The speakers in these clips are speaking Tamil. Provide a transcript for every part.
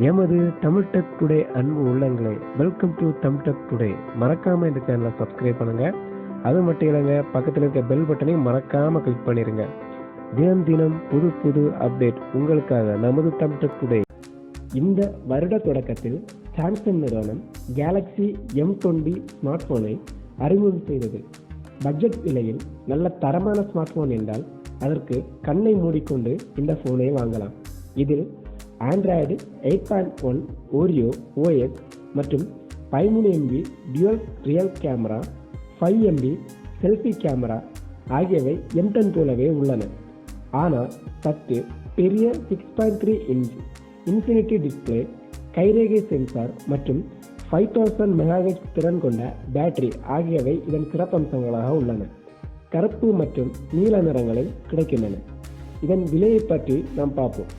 எமது தமிழ் டெக் டுடே அன்பு உள்ளங்களே, welcome to Tamil Tech Today. மறக்காமல் இந்த சேனலை சப்ஸ்கிரைப் பண்ணுங்கள். அது மட்டும் இல்லைங்க, பக்கத்தில் இருக்க பெல் பட்டனையும் மறக்காமல் கிளிக் பண்ணிடுங்க. தினம் தினம் புது புது அப்டேட் உங்களுக்காக நமது தமிழ் டெக் டுடே. இந்த வருட தொடக்கத்தில் சாம்சங் நிறுவனம் கேலக்ஸி M20 ஸ்மார்ட் போனை அறிமுகம் செய்தது. பட்ஜெட் விலையில் நல்ல தரமான ஸ்மார்ட் போன் என்றால் அதற்கு கண்ணை மூடிக்கொண்டு இந்த போனை வாங்கலாம். இதில் ஆண்ட்ராய்டு 8.1 Oreo OS மற்றும் 13 MB dual real camera, 5 MB selfie camera ஆகியவை M10 போலவே உள்ளன. ஆனால் சற்று பெரிய 6.3 இன்ச் இன்ஃபினிட்டி டிஸ்பிளே, கைரேகை சென்சார் மற்றும் 5000 mAh திறன் கொண்ட பேட்டரி ஆகியவை இதன் சிறப்பம்சங்களாக உள்ளன. கருப்பு மற்றும் நீல நிறங்களில் கிடைக்கின்றன. இதன் விலையை பற்றி நாம் பார்ப்போம்.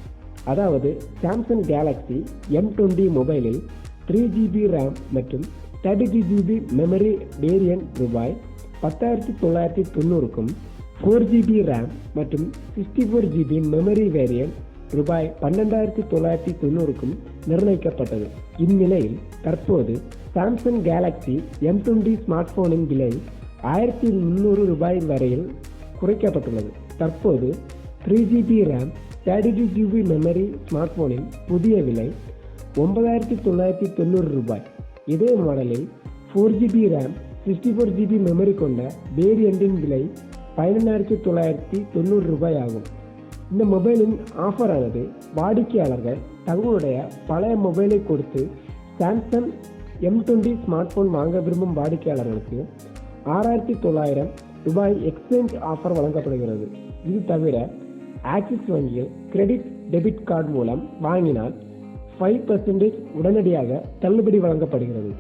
அதாவது சாம்சங் கேலக்ஸி M20 மொபைலில் 3GB ரேம் மற்றும் 32GB மெமரி வேரியன்ட் ரூபாய் 10,990க்கும், 4GB ரேம் மற்றும் 64GB மெமரி வேரியன்ட் ரூபாய் 12,990க்கும் நிர்ணயிக்கப்பட்டது. இந்நிலையில் தற்போது சாம்சங் கேலக்ஸி M20 ஸ்மார்ட் போனின் விலை 1,300 ரூபாய் வரையில் குறைக்கப்பட்டுள்ளது. தற்போது 3GB RAM 32GB memory smart போனின் புதிய விலை 9,990 ரூபாய். இதே மாடலில் 4GB ரேம் 64GB மெமரி கொண்ட வேரியண்டின் விலை 11,990 ரூபாய் ஆகும். இந்த மொபைலின் ஆஃபரானது வாடிக்கையாளர்கள் தங்களுடைய பழைய மொபைலை கொடுத்து சாம்சங் M20 ஸ்மார்ட் போன் வாங்க விரும்பும் வாடிக்கையாளர்களுக்கு 6,900 ரூபாய் எக்ஸ்சேஞ்ச் ஆஃபர் வழங்கப்படுகிறது. இது தவிர ஆக்சிஸ் வங்கியில் கிரெடிட் டெபிட் கார்டு மூலம் வாங்கினால் 5% உடனடியாக தள்ளுபடி வழங்கப்படுகிறது.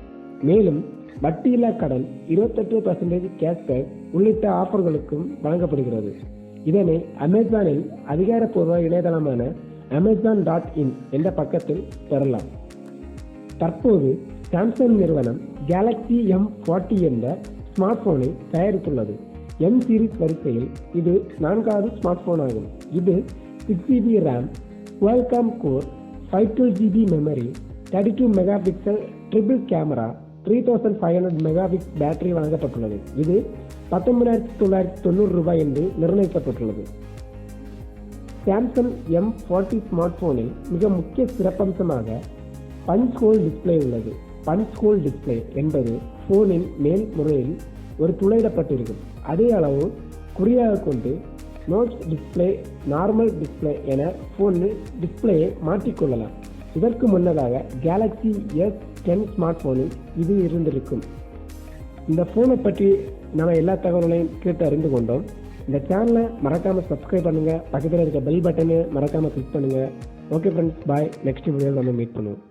மேலும் வட்டியில்லா கடன், 28% கேஷ்பேக் உள்ளிட்ட ஆஃபர்களுக்கும் வழங்கப்படுகிறது. இதனை அமேசானில் அதிகாரப்பூர்வ இணையதளமான amazon.in என்ற பக்கத்தில் பெறலாம். தற்போது சாம்சங் நிறுவனம் கேலக்ஸி M40 என்ற ஸ்மார்ட் போனை தயாரித்துள்ளது. M சீரிஸ் வரிசையில் இது 4வது ஸ்மார்ட் போன் ஆகும். இது 6GB RAM, Qualcomm core, 512GB memory, 32 megapixel triple camera, 3500 megapix battery வழங்கப்பட்டுள்ளது. இது 19,990 ரூபாய் என்று நிர்ணயிக்கப்பட்டுள்ளது. சாம்சங் M40 ஸ்மார்ட் போனில் மிக முக்கிய சிறப்பம்சமாக பஞ்ச் ஹோல் டிஸ்பிளே உள்ளது. பஞ்ச் ஹோல் டிஸ்பிளே என்பது போனின் மேல் முறையில் ஒரு துளையிடப்பட்டிருக்கும். அதே அளவு குறியாக கொண்டு நோட்ச் டிஸ்பிளே, நார்மல் டிஸ்பிளே என போனில் டிஸ்பிளேயை மாற்றிக்கொள்ளலாம். இதற்கு முன்னதாக கேலக்ஸி S10 ஸ்மார்ட் போனில் இது இருந்திருக்கும். இந்த போனை பற்றி நம்ம எல்லா தகவல்களையும் கேட்டு அறிந்து கொண்டோம். இந்த சேனலை மறக்காமல் சப்ஸ்கிரைப் பண்ணுங்கள். பக்கத்தில் இருக்க பெல் பட்டனை மறக்காமல் கிளிக் பண்ணுங்கள். ஓகே ஃப்ரெண்ட்ஸ், பாய். நெக்ஸ்ட் வீடியோவில் நம்ம மீட் பண்ணுவோம்.